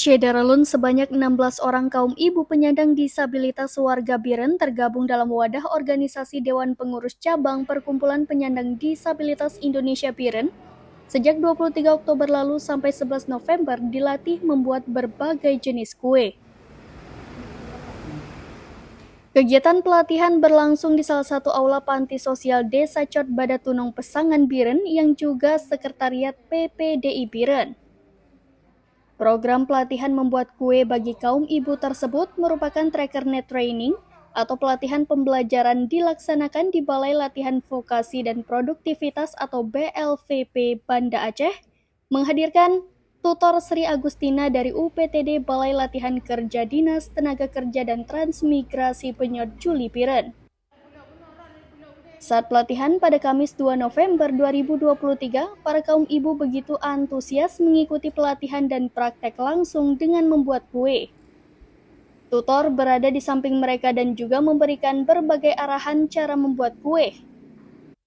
Syederalun sebanyak 16 orang kaum ibu penyandang disabilitas warga Biren tergabung dalam wadah organisasi Dewan Pengurus Cabang Perkumpulan Penyandang Disabilitas Indonesia Biren sejak 23 Oktober lalu sampai 11 November dilatih membuat berbagai jenis kue. Kegiatan pelatihan berlangsung di salah satu aula panti sosial Desa Cot Badatunong Pesangan Biren yang juga sekretariat PPDI Biren. Program pelatihan membuat kue bagi kaum ibu tersebut merupakan tracker net training atau pelatihan pembelajaran dilaksanakan di Balai Latihan Vokasi dan Produktivitas atau BLVP Banda Aceh, menghadirkan tutor Sri Agustina dari UPTD Balai Latihan Kerja Dinas Tenaga Kerja dan Transmigrasi Penyot Juli Biren. Saat pelatihan pada Kamis 2 November 2023, para kaum ibu begitu antusias mengikuti pelatihan dan praktek langsung dengan membuat kue. Tutor berada di samping mereka dan juga memberikan berbagai arahan cara membuat kue.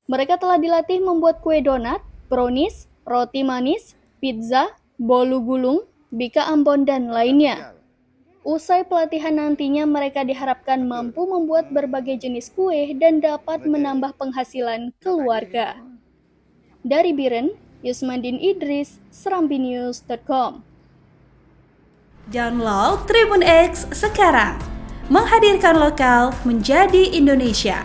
Mereka telah dilatih membuat kue donat, brownies, roti manis, pizza, bolu gulung, bika ambon, dan lainnya. Usai pelatihan nantinya mereka diharapkan mampu membuat berbagai jenis kue dan dapat menambah penghasilan keluarga. Dari Biren, Yusmandin Idris, serambinews.com. Download Tribun X sekarang, menghadirkan lokal menjadi Indonesia.